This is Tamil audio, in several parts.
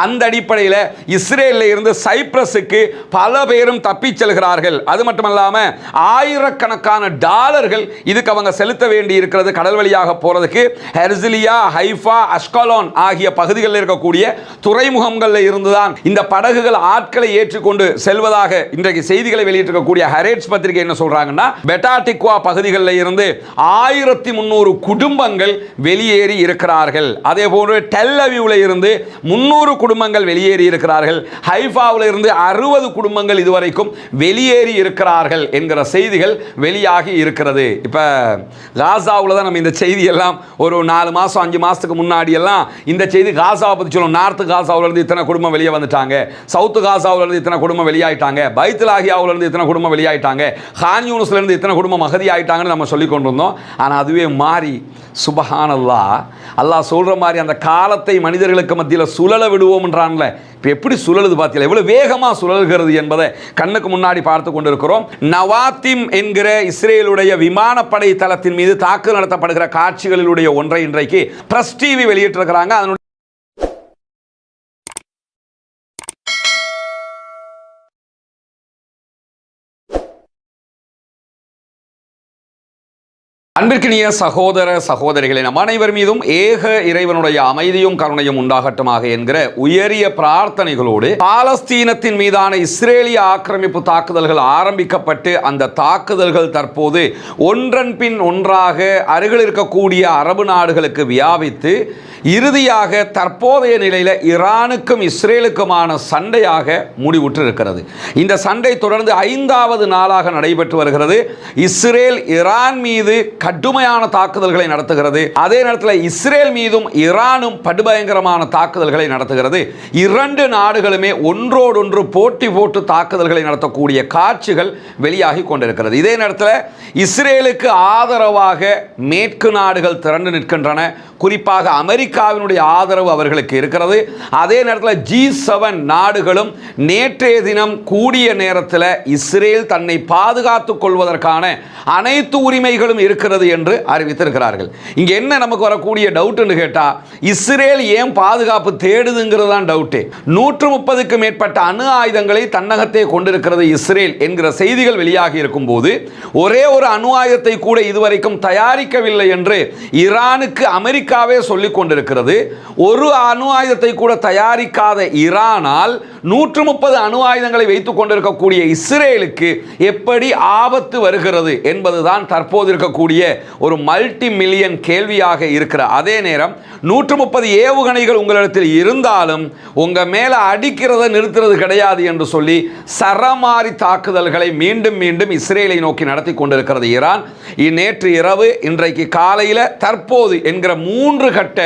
அந்த அடிப்படையில் இஸ்ரேலில் இருந்து சைப்ரஸுக்கு பல பேரும் தப்பிச் செல்கிறார்கள். அது மட்டுமல்லாமல் ஆயிரக்கணக்கான டாலர்கள் இதுக்கு அவங்க செலுத்த வேண்டி இருக்கிறது. கடல் வழியாக போறதுக்கு ஹெர்சிலியா, ஹைஃபா, அஷ்கலோன் ஆகிய பகுதிகளில் இருக்கக்கூடிய துறைமுகங்களில் இருந்துதான் இந்த படகுகள் ஆட்களை ஏற்றுக்கொண்டு செல்வதாக இன்றைக்கு செய்திகளை வெளியிட்டிருக்கக்கூடிய ஹரேட்ஸ் பத்திரிகை என்ன சொல்றாங்கன்னா, பெட்டாடிக்வா பகுதிகளில் இருந்து 1300 குடும்பங்கள் வெளியேறி இருக்கிறார்கள். அதே போன்று டெல் அவீவ்ல இருந்து 300 குடும்பங்கள் வெளியேறி இருக்கிறார்கள். ஹைஃபாவில் இருந்து 60 குடும்பங்கள் இதுவரைக்கும் வெளியேறி இருக்கிறார்கள் என்கிற செய்திகள் வெளியாகி இருக்கிறது. இப்ப காசாவில் தான் நம்ம இந்த செய்தி எல்லாம் ஒரு 4 மாசம் 5 மாசத்துக்கு முன்னாடி எல்லாம் இந்த செய்தி காசாவை பற்றி சொல்லும். நார்த் காசாவில் இருந்து இத்தனை குடும்பம் வெளியே வந்துட்டாங்க, சவுத் காசாவில் இருந்து இத்தனை குடும்பம் வெளியாயிட்டாங்க, பைத்துலாகியாவில் இருந்து இத்தனை குடும்பம் வெளியாயிட்டாங்க, கான் யூனிஸ்ல இருந்து இத்தனை குடும்பம் அகதி ஆயிட்டாங்கன்னு நம்ம சொல்லி கொண்டு வந்தோம். ஆனால் அதுவே மாறி சுபஹானல்லாஹ், அல்லாஹ் சொல்ற மாதிரி அந்த காலத்தை மனிதர்களுக்கு மத்தியில் சுழல விடுவோம்ன்றான்ல. இப்போ எப்படி சுழலுது பார்த்தீங்களா, எவ்வளவு வேகமாக சுழல்கிறது என்பதை கண்ணுக்கு முன்னாடி பார்த்து கொண்டிருக்கிறோம். நவாத்திம் என்கிற இஸ்ரேலுடைய விமானப்படை தளத்தின் மீது தாக்குதல் நடத்தப்படுகிற காட்சிகளிலுடைய ஒன்றை இன்றைக்கு பிரஸ் டிவி வெளியிட்டிருக்கிறாங்க. அதனுடைய அன்பிற்கினிய சகோதர சகோதரிகளை, நம் அனைவர் மீதும் ஏக இறைவனுடைய அமைதியும் கருணையும் உண்டாகட்டுமாக என்கிற உயரிய பிரார்த்தனைகளோடு பாலஸ்தீனத்தின் மீதான இஸ்ரேலிய ஆக்கிரமிப்பு தாக்குதல்கள் ஆரம்பிக்கப்பட்டு அந்த தாக்குதல்கள் தற்போது ஒன்றன் பின் ஒன்றாக அருகில் இருக்கக்கூடிய அரபு நாடுகளுக்கு வியாபித்து இறுதியாக தற்போதைய நிலையில் ஈரானுக்கும் இஸ்ரேலுக்குமான சண்டையாக முடிவுற்று இருக்கிறது. இந்த சண்டை தொடர்ந்து 5வது நாளாக நடைபெற்று வருகிறது. இஸ்ரேல் ஈரான் மீது கடுமையான தாக்குதல்களை நடத்துகிறது. அதே நேரத்தில் இஸ்ரேல் மீதும் ஈரானும் படுபயங்கரமான தாக்குதல்களை நடத்துகிறது. 2 நாடுகளுமே ஒன்றோடொன்று போட்டி போட்டு தாக்குதல்களை நடத்தக்கூடிய காட்சிகள் வெளியாகி கொண்டிருக்கிறது. இதே நேரத்தில் இஸ்ரேலுக்கு ஆதரவாக மேற்கு நாடுகள் திரண்டு நிற்கின்றன. குறிப்பாக அமெரிக்காவினுடைய ஆதரவு அவர்களுக்கு இருக்கிறது. அதே நேரத்தில் G7 நாடுகளும் நேற்றைய தினம் கூடிய நேரத்தில் இஸ்ரேல் தன்னை பாதுகாத்துக் கொள்வதற்கான அனைத்து உரிமைகளும் இருக்கிறது என்று அறிவித்திருக்கிறார்கள். இங்கே என்ன நமக்கு வரக்கூடிய டவுட்னு கேட்டால், இஸ்ரேல் ஏன் பாதுகாப்பு தேடுதுங்கிறது தான் டவுட்டு. 130க்கு மேற்பட்ட அணு ஆயுதங்களை தன்னகத்தே கொண்டிருக்கிறது இஸ்ரேல் என்கிற செய்திகள் வெளியாகி இருக்கும் போது, ஒரே ஒரு அணு ஆயுதத்தை கூட இதுவரைக்கும் தயாரிக்கவில்லை என்று ஈரானுக்கு அமெரிக்காவே சொல்லிக் கொண்டிருக்கிறது. ஒரு அணு ஆயுதத்தை கூட தயாரிக்காத ஈரானால் 130 அணு ஆயுதங்களை வைத்துக் கொண்டிருக்கக்கூடிய இஸ்ரேலுக்கு எப்படி ஆபத்து வருகிறது என்பதுதான் தற்போது இருக்கக்கூடிய ஒரு மல்டி மில்லியன் கேள்வியாக இருக்கிற அதே நேரம், 130 ஏவுகணைகள் உங்களிடத்தில் இருந்தாலும் உங்க மேல அடிக்கிறத நிறுத்துறது கிடையாது என்று சொல்லி சரமாரி தாக்குதல்களை மீண்டும் மீண்டும் இஸ்ரேலை நோக்கி நடத்தி கொண்டிருக்கிறது ஈரான். நேற்று இரவு, இன்றைக்கு காலையில், தற்போது என்கிற 3 கட்ட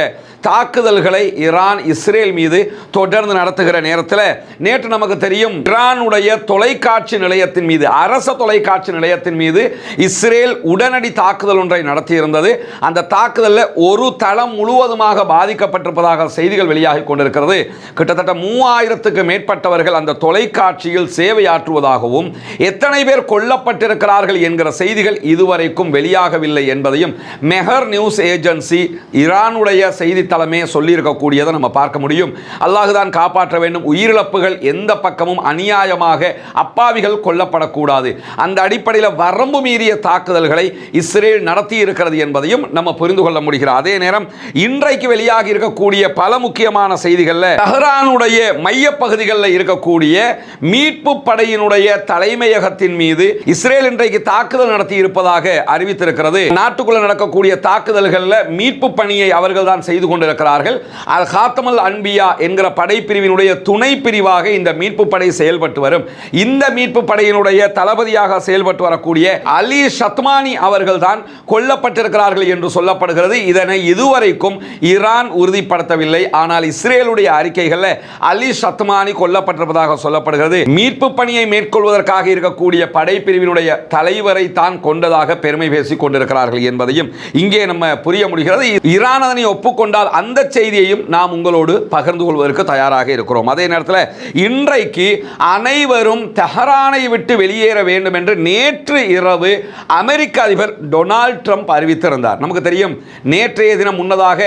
தாக்குதல்களை ஈரான் இஸ்ரேல் மீது தொடர்ந்து நடத்துகிற நேரத்தில், நேற்று நமக்கு தெரியும் ஈரானுடைய தொலைக்காட்சி நிலையத்தின் மீது, அரச தொலைக்காட்சி நிலையத்தின் மீது இஸ்ரேல் உடனடி தாக்குதல் ஒன்றை நடத்தியிருந்தது. அந்த தாக்குதலில் ஒரு தளம் முழுவதுமாக பாதிக்கப்பட்டிருப்பதாக செய்திகள் வெளியாகி கொண்டிருக்கிறது. கிட்டத்தட்ட 3000க்கு மேற்பட்டவர்கள் அந்த தொலைக்காட்சியில் சேவையாற்றுவதாகவும், எத்தனை பேர் கொல்லப்பட்டிருக்கிறார்கள் என்கிற செய்திகள் இதுவரைக்கும் வெளியாகவில்லை என்பதையும் மெஹர் நியூஸ் ஏஜென்சி ஈரானுடைய செய்தி தலைமையை சொல்லி இருக்கக்கூடியதை நம்ம பார்க்க முடியும். அல்லாஹ்தான் காப்பாற்ற வேண்டும். உயிரிழப்புகள் எந்த பக்கமும் அநியாயமாக அப்பாவிகள் கொல்லப்படக்கூடாது. அந்த அடிப்படையில் வரம்பு மீறிய தாக்குதல்களை இஸ்ரேல் நடத்தி இருக்கிறது என்பதையும் நம்ம புரிந்து கொள்ள முடிகிறது. அதே நேரம் இன்றைக்கு வெளியாகி இருக்கக்கூடிய பல முக்கியமான செய்திகளில், தெஹ்ரானுடைய மைய பகுதிகளில் இருக்கக்கூடிய மீட்பு படையினுடைய தலைமையகத்தின் மீது இஸ்ரேல் இன்றைக்கு தாக்குதல் நடத்தி இருப்பதாக அறிவித்திருக்கிறது. நாட்டுக்குள்ள நடக்கக்கூடிய தாக்குதல்களில் மீட்பு பணியை அவர்கள் தான் செய்து கொண்டிருக்கிறார்கள். அல் ஹாத்தமுல் அன்பியா என்கிற படைப்பிரிவினுடைய துணை பிரிவாக இந்த மீட்பு படை செயல்பட்டு வரும். இந்த மீட்பு படையினுடைய தளபதியாக செயல்பட்டு வரக்கூடிய அலி ஷத்மானி அவர்கள் தான் கொல்லப்பட்டிருக்கிறார்கள் என்று சொல்லப்படுகிறது. இதனை இதுவரைக்கும் ஈரான் உறுதிப்படுத்தவில்லை. ஆனால் இஸ்ரேலுடைய அறிக்கைகளில் அலி ஷத்மானி கொல்லப்பட்டிருப்பதாக சொல்லப்படுகிறது. மீட்பு பணியை மேற்கொள்வதற்காக இருக்கக்கூடிய படைப்பிரிவினுடைய தலைவரை தான் கொண்டதாக பெருமை பேசிக் கொண்டிருக்கிறார்கள் என்பதையும் இங்கே நம்ம புரிய முடிகிறது. ஈரான் அதனை ஒப்புக்கொண்டால் அந்த செய்தியையும் நாம் உங்களோடு பகிர்ந்து கொள்வதற்கு தயாராக இருக்கிறோம். அதே நேரத்தில் இன்றைக்கு அனைவரும் தெஹ்ரானை விட்டு வெளியேற வேண்டும் என்று நேற்று இரவு அமெரிக்க அதிபர் டொனால்ட் ட்ரம்ப் அறிவித்திருந்தார். நமக்கு தெரியும், நேற்றைய தினம் முன்னதாக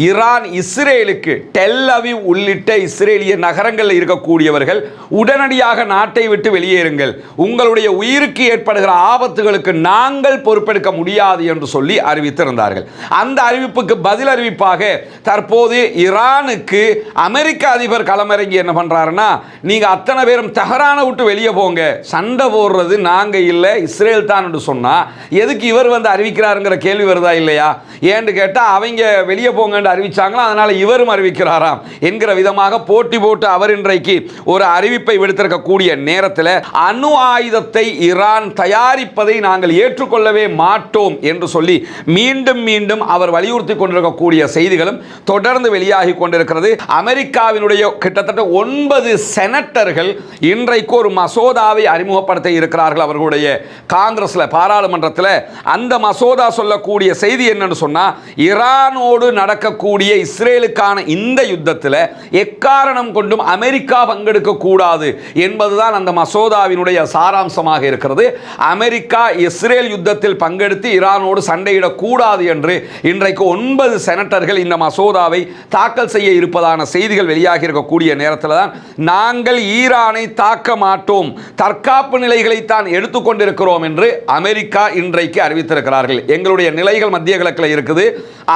ஈரான் இஸ்ரேலுக்கு டெல் அவீவ் உள்ளிட்ட இஸ்ரேலிய நகரங்களில் இருக்கக்கூடியவர்கள் உடனடியாக நாட்டை விட்டு வெளியேறுங்கள், உங்களுடைய உயிருக்கு ஏற்படுகிற ஆபத்துகளுக்கு நாங்கள் பொறுப்பெடுக்க முடியாது என்று சொல்லி அறிவித்திருந்தார்கள். அந்த அறிவிப்புக்கு பதில் அறிவிப்பாக தற்போது ஈரானுக்கு அமெரிக்க அதிபர் களமிறங்கி என்ன பண்றாருன்னா, நீங்க அத்தனை பேரும் தெஹரானை விட்டு வெளியே போங்க, சண்டை போடுறது நாங்க இல்ல இஸ்ரேல் தான் என்று சொன்னா எதுக்கு இவர் வந்து அறிவிக்கிறாருங்கிற கேள்வி வருதா இல்லையா? ஏன்னு கேட்டா அவங்க வெளியே போங்க அறிவிச்சாங்களா, அதனால இவரும் அறிவிக்கிறாராம் என்கிற விதமாக போட்டி போட்டு அவர் இன்றைக்கு ஒரு அறிவிப்பை விடுத்திருக்கக்கூடிய நேரத்தில் அணு ஆயுதத்தை ஈரான் தயாரிப்பதை நாங்கள் ஏற்றுக்கொள்ளவே மாட்டோம் என்று சொல்லி மீண்டும் மீண்டும் அவர் வலியுறுத்தி கொண்டிருக்கக்கூடிய செய்திகளும் தொடர்ந்து வெளியாகி கொண்டிருக்கிறது. அமெரிக்காவினுடைய கிட்டத்தட்ட 9 செனட்டர்கள் இன்றைக்கு ஒரு மசோதாவை அறிமுகப்படுத்த இருக்கிறார்கள் அவர்களுடைய காங்கிரஸ்ல, பாராளுமன்றத்தில். அந்த மசோதா சொல்லக்கூடிய செய்தி என்னன்னு சொன்னா, ஈரானோடு நடக்கக்கூடிய இஸ்ரேலுக்கான இந்த யுத்தத்தில் எக்காரணம் கொண்டும் அமெரிக்கா பங்கெடுக்க கூடாது என்பதுதான் அந்த மசோதாவினுடைய சாராம்சமாக இருக்கிறது. அமெரிக்கா இஸ்ரேல் யுத்தத்தில் பங்கெடுத்து ஈரானோடு சண்டையிடக் கூடாது என்று இன்றைக்கு 9 செனட்டர்கள் இந்த மசோதாவை தாக்கல் செய்ய இருப்பதான செய்திகள் வெளியாகி இருக்கக்கூடிய நேரத்தில் தான் நாங்கள் ஈரானை தாக்க மாட்டோம், தற்காப்பு நிலைகளை தான் எடுத்துக்கொண்டிருக்கிறோம் என்று அமெரிக்கா இன்றைக்கு அறிவித்திருக்கிறார்கள். எங்களுடைய நிலைகள் மத்திய கிழக்கில் இருக்குது,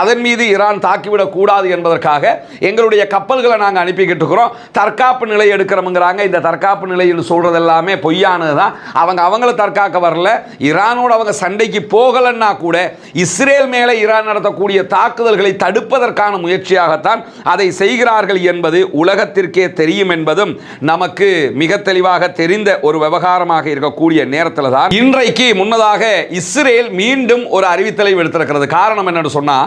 அதன் மீது ஈரான் தாக்கிவிடக் கூடாது என்பதற்காக எங்களுடைய கப்பல்களை நாங்கள் அனுப்பிக்கிட்டு இருக்கிறோம், தற்காப்பு நிலை எடுக்கிறோம்ங்கிறாங்க. இந்த தற்காப்பு நிலை என்று சொல்றது எல்லாமே பொய்யானது தான். அவங்கள தற்காக்க வரல, ஈரானோடு அவங்க சண்டைக்கு போகலன்னா கூட இஸ்ரேல் மேலே ஈரான் நடத்தக்கூடிய தாக்குதல்களை தடுப்பதற்கான முயற்சியாகத்தான் அதை செய்கிறார்கள் என்பது உலகத்திற்கே தெரியும் என்பதும் நமக்கு மிக தெளிவாக தெரிந்த ஒரு விவகாரமாக இருக்கக்கூடிய நேரத்தில் தான் இன்றைக்கு முன்னதாக இஸ்ரேல் மீண்டும் ஒரு அறிவித்தலை விடுத்திருக்கிறது. காரணம் என்னன்னு சொன்னா,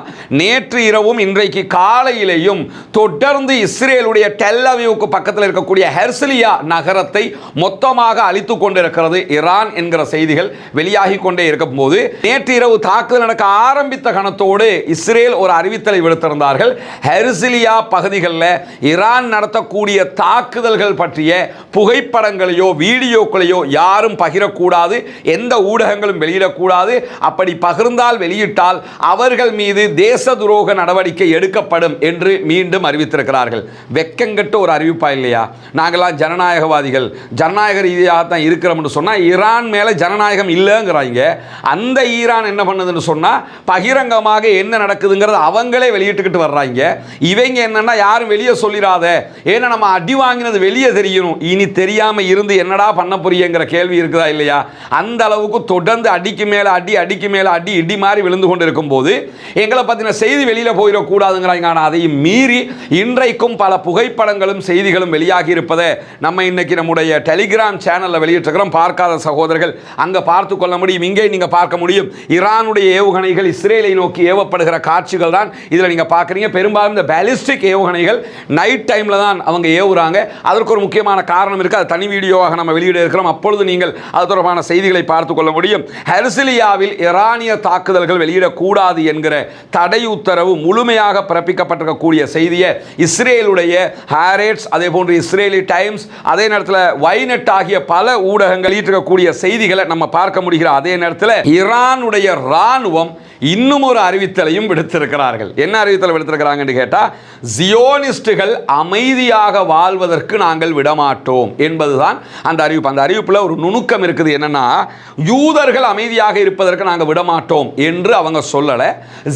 நேற்று இரவும் இன்றைக்கு காலையிலேயும் தொடர்ந்து இஸ்ரேலுடைய டெல் அவீவுக்கு பக்கத்தில் இருக்கக்கூடிய ஹெர்சிலியா நகரத்தை மொத்தமாக அழித்துக் கொண்டிருக்கிறது ஈரான் என்கிற செய்திகள் வெளியாகி கொண்டே இருக்கும் போது, நேற்று இரவு தாக்குதல் நடக்க ஆரம்பித்த கணத்தோடு இஸ்ரேல் ஒரு அறிவித்தலை விடுத்திருந்தார்கள். ஹெர்சிலியா பகுதிகளில் ஈரான் நடத்தக்கூடிய தாக்குதல்கள் பற்றிய புகைப்படங்களையோ வீடியோக்களையோ யாரும் பகிரக்கூடாது, எந்த ஊடகங்களும் வெளியிடக்கூடாது, அப்படி பகிர்ந்தால் வெளியிட்டால் அவர்கள் மீது தேச துரோக நடவடிக்கை எடுக்கப்படும் என்று மீண்டும் அறிவித்திருக்கிறார்கள். வெக்கங்கட்ட ஒரு அறிவிப்பா இல்லையா? நாங்களாம் ஜனநாயகவாதிகள், ஜனநாயக ரீதியாக தான் இருக்கிறோம்னு சொன்னா ஈரான் மேல ஜனநாயகம் இல்லைங்கிறாங்க. அந்த ஈரான் என்ன பண்ணுதுன்னு சொன்னா பகிரங்கமாக என்ன நடக்குதுங்கிறத அவங்களே வெளியிட்டுக்கிட்டு வர்றாங்க. இவங்க என்னன்னா யாரும் வெளியே சொல்லிடாத, ஏன்னா நம்ம அடி வாங்கினது வெளியே தெரியணும், இனி தெரியாம இருந்து என்னடா பண்ண புரியுங்கிற கேள்வி இருக்குதா இல்லையா? அந்த அளவுக்கு தொடர்ந்து அடிக்கு மேல அடி, அடிக்கு மேல அடி, இடி மாதிரி விழுந்து கொண்டு இருக்கும் போது எங்களை பத்தின செய்தி வெளியில போயிடக்கூடாதுங்கிறாங்க. ஆனால் அதையும் மீறி இன்றைக்கும் பல புகைப்படங்களும் செய்திகளும் வெளியாகி இருப்பதை நம்ம இன்னைக்கு நம்முடைய டெலிகிராம் சேனலில் வெளியிட்டிருக்கிறோம். பார்க்காத சகோதரர்கள் அங்கே பார்த்து கொள்ள முடியும். இங்கே நீங்கள் பார்க்க முடியும். ஈரானுடைய ஏவுகணைகள் இஸ்ரேலை நோக்கி ஏவப்படுகிற காட்சிகள் தான் இதில் நீங்கள் பார்க்குறீங்க. பெரும்பாலும் இந்த பாலிஸ்டிக் ஏவுகணைகள் நைட் டைமில் தான் அவங்க ஏவுறாங்க. அதற்கு ஒரு முக்கியமான காரணம் இருக்குது, அது தனி வீடியோவாக நம்ம வெளியிட இருக்கிறோம். அப்பொழுது நீங்கள் அது தொடர்பான செய்திகளை பார்த்து கொள்ள முடியும். ஹெர்சிலியாவில் ஈரானிய தாக்குதல்கள் வெளியிடக்கூடாது என்கிற தடை உத்தரவு முழுமையாக பிறப்பிக்கப்பட்டிருக்கக்கூடிய செய்தியை இஸ்ரேலுடைய ஹாரெட்ஸ், அதே போன்று இஸ்ரேலி டைம்ஸ், அதே நேரத்தில் வைநெட் ஆகிய பல ஊடகங்கள் ஈர்க்கக்கூடிய செய்திகளை நம்ம பார்க்க முடிகிற அதே நேரத்தில் ஈரானுடைய ராணுவம் இன்னும் ஒரு அறிவித்தலையும் விடுத்திருக்கிறார்கள். என்ன அறிவித்தல் விடுத்திருக்கிறாங்கன்னு கேட்டால், ஜியோனிஸ்டுகள் அமைதியாக வாழ்வதற்கு நாங்கள் விடமாட்டோம் என்பதுதான் அந்த அறிவிப்பு. அந்த அறிவிப்பில் ஒரு நுணுக்கம் இருக்குது. என்னன்னா, யூதர்கள் அமைதியாக இருப்பதற்கு நாங்கள் விடமாட்டோம் என்று அவங்க சொல்லலை,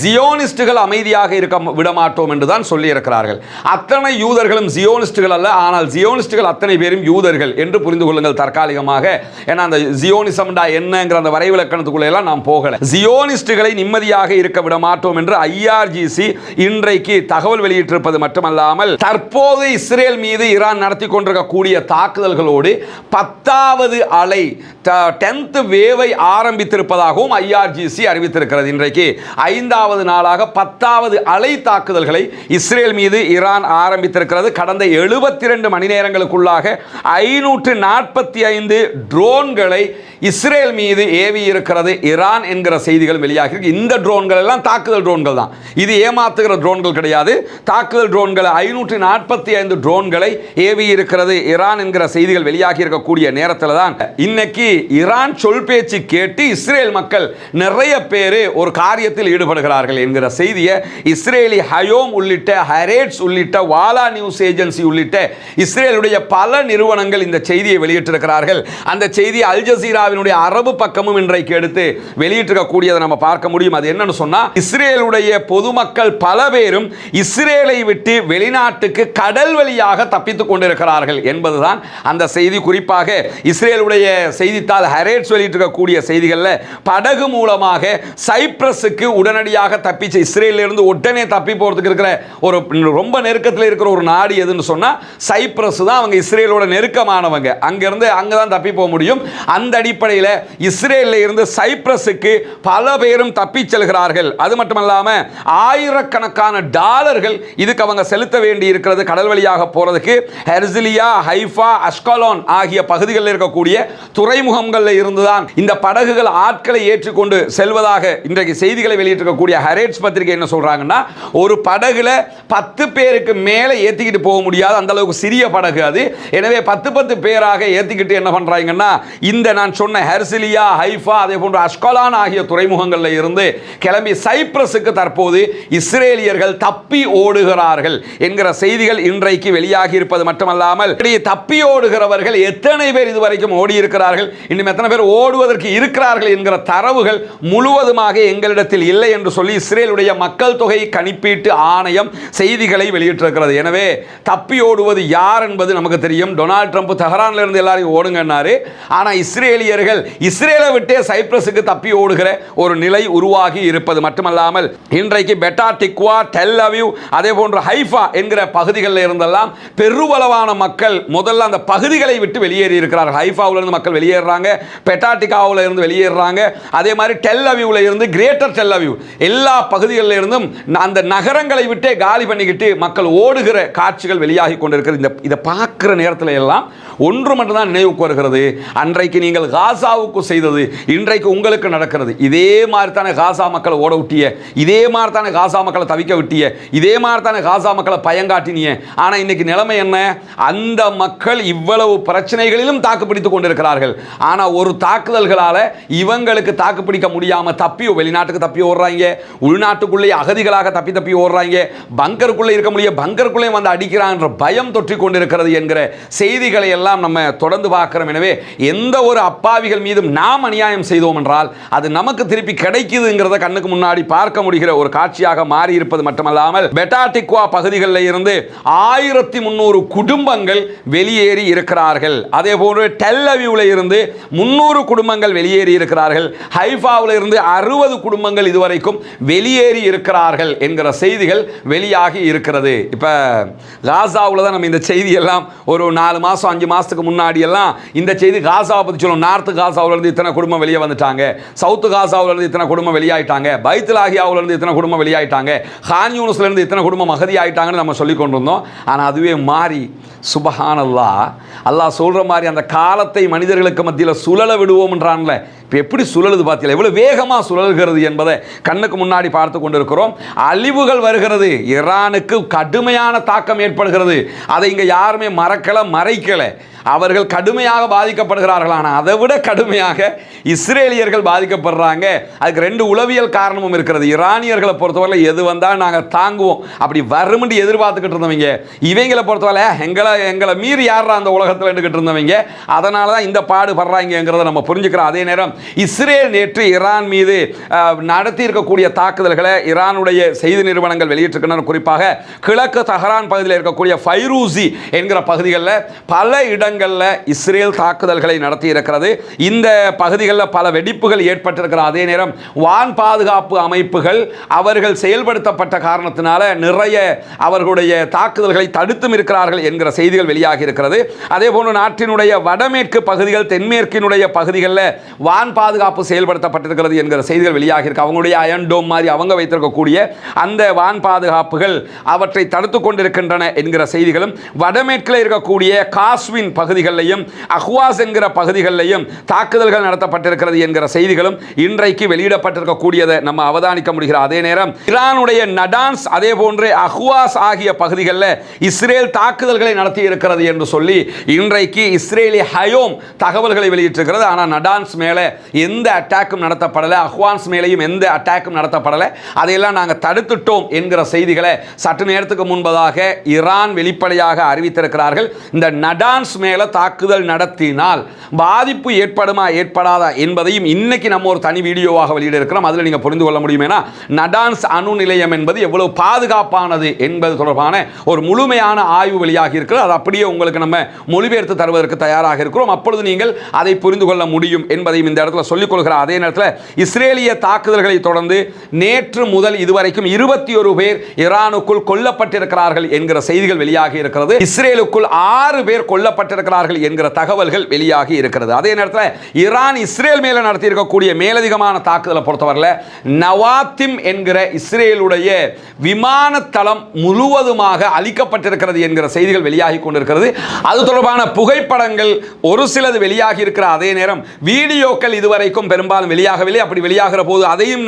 ஜியோனிஸ்டுகள் அமைதியாக இருக்க விடமாட்டோம் என்று தான் சொல்லி இருக்கிறார்கள். அத்தனை யூதர்களும் ஜியோனிஸ்டுகள் அல்ல, ஆனால் ஜியோனிஸ்டுகள் அத்தனை பேரும் யூதர்கள் என்று புரிந்து கொள்ளுங்கள் தற்காலிகமாக. ஏன்னா அந்த ஜியோனிசம்டா என்னங்கிற அந்த வரைவிலக்கணத்துக்குள்ள எல்லாம் நாம் போகல. ஜியோனிஸ்டுகளை நிம்மதியாக இருக்க விட மாட்டோம் என்று IRGC இன்றைக்கு தகவல் வெளியிட்டிருப்பது மட்டுமல்லாமல், தற்போது இஸ்ரேல் மீது ஈரான் நடத்தி கொண்டிருக்கக்கூடிய தாக்குதல்களோடு 10வது அலை 10th வேவை ஆரம்பித்திருப்பதாகவும் IRGC அறிவித்திருக்கிறது. இன்றைக்கு 5வது நாளாக 10வது அலை தாக்குதல்களை இஸ்ரேல் மீது ஈரான் ஆரம்பித்திருக்கிறது. கடந்த 72 மணி நேரங்களுக்குள்ளாக 545 ட்ரோன்களை இஸ்ரேல் மீது ஏவி இருக்கிறது ஈரான் என்கிற செய்திகள் வெளியாகி. இந்த ட்ரோன்கள் எல்லாம் தாக்குதல் ட்ரோன்கள் தான். இது ஏமாத்துகிற ட்ரோன்கள் கிடையாது. தாக்குதல் ட்ரோன்கள் 545 ட்ரோன்களை ஏவி இருக்கிறது ஈரான் என்கிற செய்திகள் வெளியாகி இருக்கக்கூடிய நேரத்தில் தான் இன்னைக்கு ஈரான் சொல் பேச்சு கேட்டு இஸ்ரேல் மக்கள் நிறைய பேர் ஒரு காரியத்தில் ஈடுபடுகிறார்கள் என்கிற செய்தியை இஸ்ரேலி ஹயோம் உள்ளிட்ட ஹரேட்ஸ் உள்ளிட்ட வாலா நியூஸ் ஏஜென்சி உள்ளிட்ட இஸ்ரேலுடைய பல நிறுவனங்கள் இந்த செய்தியை வெளியிட்டிருக்கிறார்கள். அந்த செய்தி அல் ஜசீராவினுடைய அரபு பக்கமும் இன்றைக்கு எடுத்து வெளியிட்டிருக்கக்கூடியதை நம்ம பார்க்க முடியும். அது என்னன்னு சொன்னா, இஸ்ரேலுடைய பொதுமக்கள் பல பேரும் இஸ்ரேலை விட்டு வெளிநாட்டுக்கு கடல் வழியாக தப்பித்துக் கொண்டிருக்கிறார்கள் என்பதுதான் அந்த செய்தி. குறிப்பாக இஸ்ரேலுடைய செய்தித்தாள் ஹரேட்ஸ் வெளியிட்டிருக்கக்கூடிய செய்திகளில் படகு மூலமாக சைப்ரஸுக்கு உடனடியாக தப்பிச்சு இஸ்ரேலிருந்து உடனே தப்பி போறதுக்கு இருக்கிற ஒரு ரொம்ப நெருக்கத்தில் இருக்கிற ஒரு நாடு எதுன்னு சொன்னா சைப்ரஸ் தான். அவங்க இஸ்ரேலோட நெருக்கமானவங்க, அங்கிருந்து அங்கதான் தப்பி போக முடியும். அந்த அடிப்படையில் இஸ்ரேலில் இருந்து சைப்ரஸுக்கு பல பேரும் தப்பி செல்கிறார்கள். அது மட்டுமல்லாம ஆயிரக்கணக்கான டாலர்கள் இதுக்கு அவங்க செலுத்த வேண்டி இருக்கிறது கடல் வழியாக போறதுக்கு. ஹெர்சிலியா, ஹைஃபா, அஷ்கலோன் ஆகிய பகுதிகளில் இருக்கக்கூடிய துறைமுகங்களில் இருந்துதான் இந்த படகுகள் ஆட்களை ஏற்றுக்கொண்டு செல்வதாக இன்றைக்கு செய்திகளை வெளியிட்டிருக்கக்கூடிய ஹரேட்ஸ் பத்திரிகை என்ன சொல்றாங்கன்னா, ஒரு படகுல 10 பேருக்கு மேலே ஏற்றிக்கிட்டு போக முடியாது, அந்த அளவுக்கு சிறிய படகு அது. எனவே 10 பேராக ஏற்றிக்கிட்டு என்ன பண்றாங்கன்னா, இந்த நான் சொன்ன ஹெர்சிலியா, ஹைஃபா, அதே போன்ற அஷ்கலான் ஆகிய துறைமுகங்களில் இருந்து கிளம்பி சைப்ரஸுக்கு தற்போது இஸ்ரேலியர்கள் தப்பி ஓடுகிறார்கள் என்கிற செய்திகள் இன்றைக்கு வெளியாகி இருப்பது மட்டுமல்லாமல், தப்பி ஓடுகிறவர்கள் எத்தனை பேர் இதுவரைக்கும் ஓடி இருக்கிறார்கள், இன்னும் எத்தனை பேர் ஓடுவதற்கு இருக்கிறார்கள் என்கிற தரவுகள் முழுவதுமாக எங்களிடத்தில் இல்லை என்று சொல்லி இஸ்ரேலுடைய மக்கள் தொகை கணிப்பீட்டு ஆணையம் செய்திகளை வெளியிட்டிருக்கிறது. எனவே தப்பி ஓடுவது யார் என்பது நமக்கு தெரியும். டொனால்ட் ட்ரம்ப் தெஹரான்ல இருந்து எல்லாரையும் ஓடுங்கன்னாரு. ஆனால் இஸ்ரேலியர்கள் இஸ்ரேலை விட்டே சைப்ரஸுக்கு தப்பி ஓடுகிற ஒரு நிலை உருவாகி இருப்பது மட்டுமல்லாமல், இன்றைக்கு பெட்டா டிக்வா, டெல் அவீவ், அதே போன்ற ஹைஃபா என்கிற பகுதிகளில் இருந்தெல்லாம் பெருவளவான மக்கள் முதல்ல அந்த பகுதிகளை விட்டு வெளியேறி இருக்கிறார்கள். ஹைஃபாவில் இருந்து மக்கள் வெளியேறாங்க, பெட்டா டிக்வாவில் இருந்து வெளியேறாங்க, அதே மாதிரி டெல் அவீவில் இருந்து, கிரேட்டர் டெல் அவீவ் எல்லா பகுதிகளில் இருந்தும் அந்த நகரங்களை விட்டே காலி பண்ணிக்கிட்டு மக்கள் ஓடுகிற காட்சிகள் வெளியாகி கொண்டிருக்கிறது. இதை பார்க்கிற நேரத்தில் எல்லாம் ஒன்று மட்டும்தான் நினைவுக்கு வருகிறது, அன்றைக்கு நீங்கள் காசாவுக்கு செய்தது இன்றைக்கு உங்களுக்கு நடக்கிறது. இதே மாதிரி தானே காசா மக்களை ஓட விட்டிய, இதே மாதிரி தானே காசா மக்களை தவிக்க விட்டிய, இதே மாதிரி தானே காசா மக்களை பயங்காட்டினிய. ஆனால் இன்னைக்கு நிலைமை என்ன? அந்த மக்கள் இவ்வளவு பிரச்சனைகளிலும் தாக்குப்பிடித்துக் கொண்டிருக்கிறார்கள். ஆனால் ஒரு தாக்குதல்களால் இவங்களுக்கு தாக்குப்பிடிக்க முடியாமல் தப்பி வெளிநாட்டுக்கு தப்பி ஓடுறாங்க, உள்நாட்டுக்குள்ளே அகதிகளாக தப்பி ஓடுறாங்க, பங்கருக்குள்ளே இருக்க முடியும், பங்கருக்குள்ளே வந்து அடிக்கிறான்ற பயம் தொற்றிக் கொண்டிருக்கிறது என்கிற செய்திகளை எல்லாம் நம்ம தொடர்ந்து பார்க்கிறோம். எனவே எந்த ஒரு அப்பாவிகள் மீதும் நாம் அநியாயம் செய்தோம் என்றால் அது நமக்கு திருப்பி கிடைக்குதுங்கிறத கண்ணுக்கு முன்னாடி பார்க்க முடிகிற ஒரு காட்சியாக மாறி இருப்பது மட்டுமல்லாமல், பெட்டா டிக்வா பகுதிகளில் இருந்து 1300 குடும்பங்கள் வெளியேறி இருக்கிறார்கள். அதே போன்று டெல் அவீவில் இருந்து 300 குடும்பங்கள் வெளியேறி இருக்கிறார்கள். ஹைஃபாவில் இருந்து 60 குடும்பங்கள் இதுவரைக்கும் வெளியேறி இருக்கிறார்கள் என்கிற செய்திகள் வெளியாகி இருக்கிறது. இப்ப காசாவில் தான் நம்ம இந்த செய்தி எல்லாம் ஒரு 4 மாசம் 5 மாசத்துக்கு முன்னாடி எல்லாம் இந்த செய்தி காசாவை பற்றி சொல்லுவோம். நார்த்து காசாவில் இருந்து இத்தனை குடும்பம் வெளியே வந்துட்டாங்க, சவுத்து காசாவில் இருந்து இத்தனை குடும்பம் வெளியாயிட்டாங்க, பைத்துலாகியாவில் இருந்து இத்தனை குடும்பம் வெளியாயிட்டாங்க, கான் யூனிஸ்ல இருந்து இத்தனை குடும்பம் அகதி ஆயிட்டாங்கன்னு நம்ம சொல்லி கொண்டிருந்தோம். ஆனால் அதுவே மாறி சுபஹானல்லாஹ், அல்லாஹ் சொல்ற மாதிரி அந்த காலத்தை மனிதர்களுக்கு மத்தியில் சுழல விடுவோம்ன்றான்ல. இப்போ எப்படி சுழலுது பார்த்தீங்களா, எவ்வளவு வேகமாக சுழல்கிறது என்பதை கண்ணுக்கு முன்னாடி பார்த்து கொண்டிருக்கிறோம். அழிவுகள் வருகிறது, ஈரானுக்கு கடுமையான தாக்கம் ஏற்படுகிறது. அதை இங்கே யாருமே மறைக்கலை. அவர்கள் கடுமையாக பாதிக்கப்படுகிறார்கள். ஆனால் அதை விட கடுமையாக இஸ்ரேலியர்கள் பாதிக்கப்படுறாங்க. அதுக்கு 2 உளவியல் காரணமும் இருக்கிறது. ஈரானியர்களை பொறுத்தவரை எது வந்தால் நாங்கள் தாங்குவோம் அப்படி வரும்னு எதிர்பார்த்துக்கிட்டு இருந்தவங்க, இவங்களை பொறுத்தவரை எங்களை மீறி யாரா அந்த உலகத்தில் எடுக்கிட்டு இருந்தவங்க, அதனால தான் இந்த பாடுபடுறாங்கிறத நம்ம புரிஞ்சுக்கிறோம். அதே நேரம் இஸ்ரேல் நேற்று ஈரான் மீது நடத்தி இருக்கக்கூடிய தாக்குதல்களை ஈரானுடைய செய்தி நிறுவனங்கள் வெளியிட்டிருக்கின்றன. குறிப்பாக கிழக்கு தெஹரான் பகுதியில் இருக்கக்கூடிய ஃபைரூசி என்கிற பகுதிகளில் பல இடங்களில் இஸ்ரேல் தாக்குதல்களை நடத்தி இருக்கிறது. இந்த பகுதிகளில் பல வெடிப்புகள் ஏற்பட்டிருக்கிறது. அதே நேரம் வான் பாதுகாப்பு அமைப்புகள் அவர்கள் செயல்படுத்தப்பட்ட காரணத்தினால நிறைய அவர்களுடைய தாக்குதல்களை தடுத்தும் இருக்கிறார்கள் என்கிற செய்திகள் வெளியாகி இருக்கிறது. அதே அதே போன்று நாட்டினுடைய வடமேற்கு பகுதிகள் தென்மேற்கினுடைய பகுதிகளில் வான் பாதுகாப்பு செயல்படுத்தப்பட்டிருக்கிறது என்கிற செய்திகள் வெளியாக இருக்கு. அவங்களுடைய அயன் டோம் மாதிரி அவங்க வைத்திருக்கக்கூடிய அந்த வான் பாதுகாப்புகள் அவற்றை தடுத்து கொண்டிருக்கின்றன என்கிற செய்திகளும், வடமேற்கில் இருக்கக்கூடிய காஸ்வின் பகுதிகளிலையும் அஹ்வாஸ் என்கிற பகுதிகளிலையும் தாக்குதல்கள் நடத்தப்பட்டிருக்கிறது என்கிற செய்திகளும் இன்றைக்கு வெளியிடப்பட்டிருக்கக்கூடியதை நம்ம அவதானிக்க முடிகிறது. அதே நேரம் ஈரானுடைய நடான்ஸ் அதே போன்று அஹ்வாஸ் ஆகிய பகுதிகளில் இஸ்ரேல் தாக்குதல்களை நடத்தி இருக்கிறது என்று சொல்லி இன்றைக்கு இஸ்ரேலி ஹயோம் தகவல்களை வெளியிட்டிருக்கிறது. ஆனால் நடான்ஸ் மேலே எந்த அட்டாக்கும் நடத்தப்படலை, அஹ்வாஸ் மேலேயும் எந்த அட்டாக்கும் நடத்தப்படலை, அதையெல்லாம் நாங்கள் தடுத்துட்டோம் என்கிற செய்திகளை சற்று நேரத்துக்கு முன்பதாக ஈரான் வெளிப்படையாக அறிவித்திருக்கிறார்கள். இந்த நடான்ஸ் மேலே தாக்குதல் நடத்தினால் பாதிப்பு ஏற்படுமா ஏற்படாதா என்பதையும் இன்னைக்கு நம்ம ஒரு தனி வீடியோவாக வெளியிட இருக்கிறோம். அதில் நீங்கள் புரிந்து கொள்ள முடியும். ஏன்னா நடான்ஸ் அணு நிலையம் என்பது எவ்வளவு பாதுகாப்பானது என்பது தொடர்பான ஒரு முழுமையான ஆய்வு வெளியாகி இருக்கிறது. அது அப்படியே உங்களுக்கு நம்ம மொழிபெயர்த்து தருவதற்கு தயாராக இருக்கிறோம். அப்பொழுது நீங்கள் அதை புரிந்து கொள்ள முடியும் என்பதையும் இந்த இடத்துல சொல்லிக் கொள்கிறார். அதே நேரத்தில் இஸ்ரேலிய தாக்குதல்களை தொடர்ந்து நேற்று முதல் இதுவரைக்கும் 21 பேர் ஈரானுக்குள் கொல்லப்பட்டிருக்கிறார்கள் என்கிற செய்திகள் வெளியாகி இருக்கிறது. இஸ்ரேலுக்குள் 6 பேர் கொல்லப்பட்டிருக்கிறார்கள் என்கிற தகவல்கள் வெளியாகி இருக்கிறது. அதே நேரத்தில் ஈரான் இஸ்ரேல் மேல நடத்தி இருக்கக்கூடிய மேலதிகமான தாக்குதலை பொறுத்தவரையில் நவாத்திம் என்கிற இஸ்ரேலுடைய விமான தளம் முழுவதுமாக அழிக்கப்பட்டிருக்கிறது என்கிற செய்திகள் வெளியாகி கொண்டிருக்கிறது. அது தொடர்பான புகைப்படங்கள் ஒரு சிலது வெளியாகி இருக்கிற அதே நேரம் வீடியோக்கள் இதுவரைக்கும் பெரும்பாலும் வெளியாகவில்லை. அப்படி வெளியாகிற போது அதையும்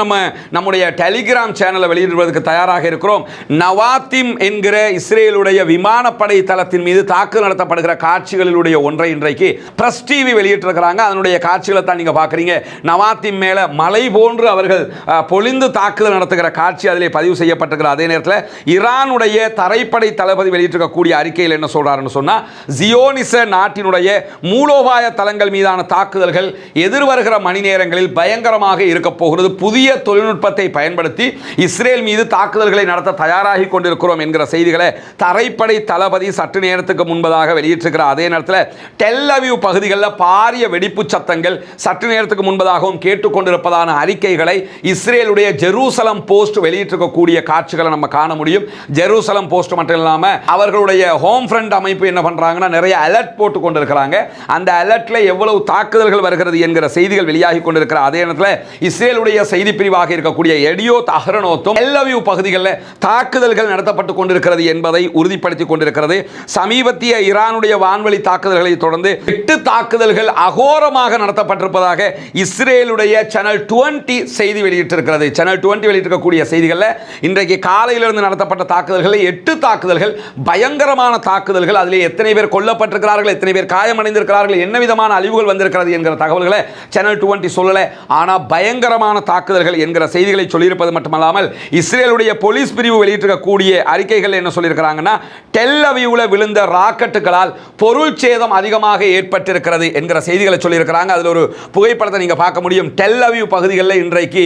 நம்முடைய டெலிகிராம் சேனலை வெளியிடுவதற்கு தயாராக இருக்கிறோம். நவாத்திம் என்கிற இஸ்ரேலுடைய விமானப்படை தளத்தின் மீது தாக்குதல் நடத்தப்படுகிற காட்சிகளுடைய ஒன்றை இன்றைக்கு பிரஸ் டிவி வெளியிட்டிருக்கிறாங்க. அதனுடைய காட்சிகளை தான் நீங்க பார்க்குறீங்க. நவாத்திம் மேல மலை போன்று அவர்கள் பொழிந்து தாக்குதல் நடத்துகிற காட்சி அதிலே பதிவு செய்யப்பட்டிருக்கிற அதே நேரத்தில் ஈரானுடைய தரைப்படை தளபதி வெளியிட்டிருக்கக்கூடிய அறிக்கையில் என்ன சொல்றாருன்னு சொன்னா, ஜியோனிச நாட்டினுடைய மூலோபாய தளங்கள் மீதான தாக்குதல்கள் எதிர்வருகிற மணி நேரங்களில் பயங்கரமாக இருக்க போகிறது. புதிய தொழில்நுட்பத்தை பயன்படுத்தி இஸ்ரேல் மீது தாக்குதல்களை நடத்த தயாராகி கொண்டிருக்கிறோம் என்கிற செய்திகளை தரைப்படை தளபதி சற்று நேரத்துக்கு முன்பதாக வெளியிட்டிருக்கிறார். அதே நேரத்தில் டெல் அவீவ் பகுதிகளில் பாரிய வெடிப்பு சத்தங்கள் சற்று நேரத்துக்கு முன்பதாகவும் கேட்டுக்கொண்டிருப்பதான அறிக்கைகளை இஸ்ரேலுடைய ஜெருசலம் போஸ்ட் வெளியிட்டிருக்கக்கூடிய காட்சிகளை நம்ம காண முடியும். ஜெருசலம் போஸ்ட் மட்டும் இல்லாமல் அவர்களுடைய ஹோம் ஃப்ரண்ட் அமைப்பு என்ன பண்றாங்கன்னா நிறைய அலர்ட் போட்டு கொண்டிருக்கிறாங்க. அந்த அலர்ட்ல எவ்வளவு தாக்குதல்கள் வருகிறது என்கிற செய்திகள் வெளியாகி கொண்டிருக்கிற அதே நேரத்தில் இஸ்ரேலுடைய செய்தி பிரிவாக இருக்கக்கூடிய எடியோத் அஹ்ரோனோத்தும் டெல் அவீவ் பகுதிகளில் தாக்குதல்கள் நடத்தப்பட்டு கொண்டிருக்கிறது என்பதை உறுதிப்படுத்திக் கொண்டிருக்கிறது. சமீபத்திய ஈரானுடைய வான்வழி தாக்குதல்களை தொடர்ந்து 8 தாக்குதல்கள் அகோரமாக நடத்தப்பட்டிருப்பதாக இஸ்ரேலுடைய சேனல் 20 செய்தி வெளியிட்டிருக்கிறது. சேனல் 20 வெளியிட்டிருக்கக்கூடிய செய்திகளில் இன்றைக்கு காலையிலிருந்து நடத்தப்பட்ட தாக்குதல்கள் 8 தாக்குதல்கள் பயங்கரமான தாக்குதல்கள். அதிலே எத்தனை பேர் கொல்லப்பட்டிருக்கிறார்கள், எத்தனை பேர் காயமடைந்திருக்கிறார்கள், என்ன விதமான அழிவுகள் வந்திருக்கிறது என்கிற தகவல்களை சேனல் 20 சொல்லல. ஆனால் பயங்கரமான தாக்குதல்கள் என்கிற செய்திகளை சொல்லியிருப்பது மட்டுமல்லாமல் இஸ்ரேலுடைய போலீஸ் பிரிவு வெளியிட்டிருக்கக்கூடிய அறிக்கைகள் என்ன சொல்லியிருக்கிறாங்கன்னா, டெல் அவீவ்ல விழுந்த ராக்கெட்டுகளால் பொருள் சேதம் அதிகமாக ஏற்பட்டிருக்கிறது என்கிற செய்திகளை சொல்லியிருக்கிறாங்க. அதில் ஒரு புகைப்படத்தை நீங்க பார்க்க முடியும். டெல் அவீவ் பகுதிகளில் இன்றைக்கு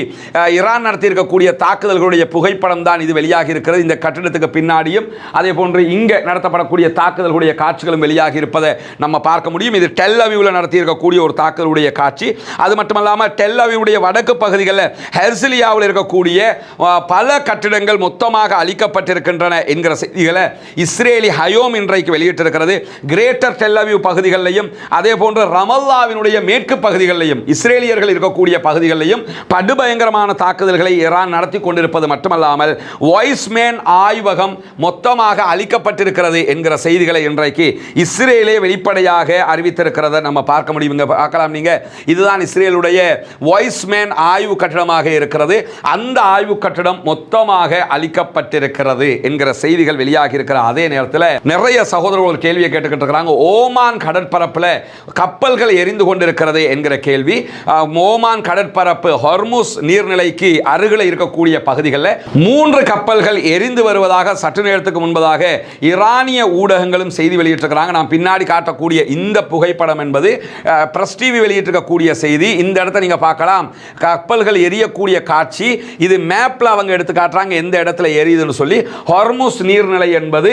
ஈரான் நடத்தியிருக்கக்கூடிய தாக்குதல்களுடைய புகைப்படம் தான் இது வெளியாகி இருக்கிறது. இந்த கட்டிடத்துக்கு பின்னாடியும் அதே போன்று இங்கே நடத்தப்படக்கூடிய தாக்குதல்களுடைய காட்சிகளும் வெளியாகி இருப்பதை நம்ம பார்க்க முடியும். இது டெல் அவீவ்ல நடத்தியிருக்கக்கூடிய ஒரு தாக்குதலுடைய காட்சி. அது மட்டுமல்லாமல் டெல் அவீவுடைய வடக்கு பகுதிகளில் ஹெர்சிலியாவில் இருக்கக்கூடிய பல கட்டிடங்கள் மொத்தமாக அழிக்கப்பட்டிருக்கின்றன என்கிற செய்திகளை இஸ்ரேலி ஹயோம் இன்றைக்கு வெளியிட்டிருக்கிறது. கிரேட்டர் டெல் அவீவ் பகுதிகளிலையும் அதே போன்று ரமல்லாவினுடைய மேற்கு பகுதிகளிலையும் இஸ்ரேலியர்கள் இருக்கக்கூடிய பகுதிகளிலையும் படுபயங்கரமான தாக்குதல்களை ஈரான் நடத்தி கொண்டிருப்பது மட்டுமல்லாமல் வாய்ஸ்மேன் ஆய்வகம் மொத்தமாக அழிக்கப்பட்டிருக்கிறது என்கிற செய்திகளை இன்றைக்கு இஸ்ரேலே வெளிப்படையாக அறிவித்திருக்கிறதை நம்ம பார்க்க முடியும். பார்க்கலாம் நீங்க. இதுதான் இஸ்ரேலுடைய வாய்ஸ்மேன் ஆய்வு கட்டடமாக இருக்கிறது. அந்த ஆய்வு கட்டடம் மொத்தமாக அழிக்கப்பட்டிருக்கிறது என்கிற செய்திகள் வெளியாகி இருக்கிற அதே நேரத்தில் நிறைய சகோதரர்கள் ஒரு கேள்வியை கேட்டுக்கிட்டு இருக்கிறாங்க. ஓமான் கடற்பரப்பில் கப்பல்கள் எரிந்து கொண்டிருக்கிறது என்கிற கேள்வி. ஓமான் கடற்பரப்பு ஹொர்முஸ் நீர்நிலைக்கு அருகில் இருக்கக்கூடிய பகுதிகளில் 3 கப்பல்கள் எரிந்து வருவதாக சற்று நேரத்துக்கு முன்பதாக ஈரானிய ஊடகங்களும் செய்தி வெளியிட்டிருக்கிறாங்க. நான் பின்னாடி காட்டக்கூடிய இந்த புகைப்படம் என்பது பிரஸ் டிவி வெளியிட்டிருக்கக்கூடிய செய்தி. இந்த இடத்தை நீங்க பார்க்கலாம். கப்பல்கள் எரியக்கூடிய காட்சி. இது மேப்ல அவங்க எடுத்து காட்டுறாங்க எந்த இடத்துல எரியுதுன்னு சொல்லி. ஹொர்முஸ் நீர்நிலை என்பது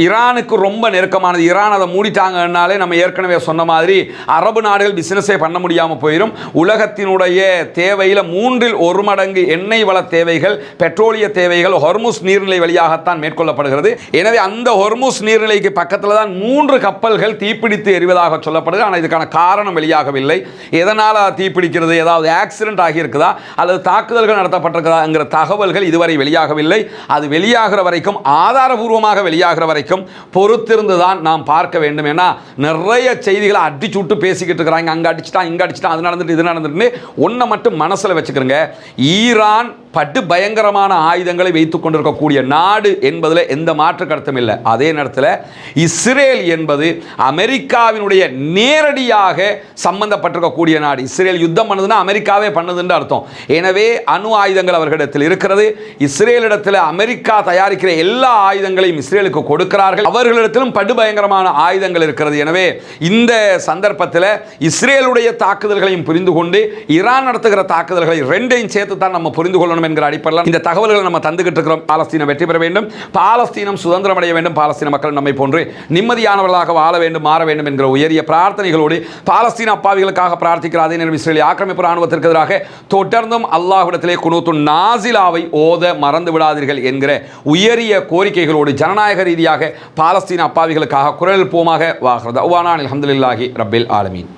ஈரானுக்கு ரொம்ப நெருக்கமானது. ஈரான் அதை மூடிட்டாங்கன்னாலே நம்ம ஏற்கனவே சொன்ன மாதிரி அரபு நாடுகள் பிசினஸே பண்ண முடியாமல் போயிடும். உலகத்தினுடைய தேவையில் 1/3 மடங்கு எண்ணெய் வள தேவைகள், பெட்ரோலிய தேவைகள் ஹொர்முஸ் நீர்நிலை வழியாகத்தான் மேற்கொள்ளப்படுகிறது. எனவே அந்த ஹொர்முஸ் நீர்நிலைக்கு பக்கத்தில் தான் 3 கப்பல்கள் தீப்பிடித்து எரிவதாக சொல்லப்படுது. ஆனால் இதுக்கான காரணம் வெளியாகவில்லை. எதனால் தீப்பிடிக்கிறது, ஏதாவது ஆக்சிடென்ட் ஆகியிருக்குதா அல்லது தாக்குதல்கள் நடத்தப்பட்டிருக்குதாங்கிற தகவல்கள் இதுவரை வெளியாகவில்லை. அது வெளியாகிற வரைக்கும், ஆதாரபூர்வமாக வெளியாகிற வரைக்கும் பொறுத்திருந்து தான் நாம் பார்க்க வேண்டும். ஏன்னா நிறைய செய்திகளை அடிச்சு விட்டு பேசிக்கிட்டு இருக்கிறாங்க. அங்கே அடிச்சுட்டான், இங்கே அடிச்சுட்டான், அது நடந்துட்டு இது நடந்துட்டு. ஒன்றை மட்டும் மனசில் வச்சுக்கிறங்க, ஈரான் பட்டு பயங்கரமான ஆயுதங்களை வைத்துக் கொண்டிருக்கக்கூடிய நாடு என்பதில் எந்த மாற்று கருத்தும் இல்லை. அதே நேரத்தில் இஸ்ரேல் என்பது அமெரிக்காவினுடைய நேரடியாக சம்பந்தப்பட்டிருக்கக்கூடிய நாடு. இஸ்ரேல் யுத்தம் பண்ணுதுன்னா அமெரிக்காவே பண்ணுதுன்னு அர்த்தம். எனவே அணு ஆயுதங்கள் அவர்களிடத்தில் இருக்கிறது. இஸ்ரேலிடத்தில் அமெரிக்கா தயாரிக்கிற எல்லா ஆயுதங்களையும் இஸ்ரேலுக்கு கொடுக்கிறார்கள். அவர்களிடத்திலும் படுபயங்கரமான ஆயுதங்கள் இருக்கிறது. எனவே இந்த சந்தர்ப்பத்தில் இஸ்ரேலுடைய தாக்குதல்களையும் புரிந்து கொண்டு ஈரான் நடத்துகிற தாக்குதல்களை ரெண்டையும் சேர்த்து தான் நம்ம புரிந்து கொள்ளணும் என்கிற அடிப்படையில் இந்த தகவல்களை நம்ம தந்துகிட்டு இருக்கிறோம். பாலஸ்தீனம் வெற்றி பெற வேண்டும், பாலஸ்தீனம் சுதந்திரம் அடைய வேண்டும், பாலஸ்தீன மக்கள் நம்மை போன்று நிம்மதியானவர்களாக வாழ வேண்டும், மாற வேண்டும் என்கிற உயரிய பிரார்த்தனைகளோடு பாலஸ்தீன அப்பாவிகளுக்காக பிரார்த்திக்கிற அதே நேரம் இஸ்ரேல் ஆக்கிரமிப்பு ராணுவத்திற்கு எதிராக தொடர்ந்தும் அல்லாஹ்விடத்திலே குனூத்து நாசிலாவை ஓத மறந்து விடாதீர்கள் என்கிற உயரிய கோரிக்கைகளோடு ஜனநாயக ரீதியாக பாலஸ்தீன அப்பாவிகளுக்காக குரல் போமாக வாகிறது. அல்ஹம்துலில்லாஹி ரப்பில் ஆலமீன்.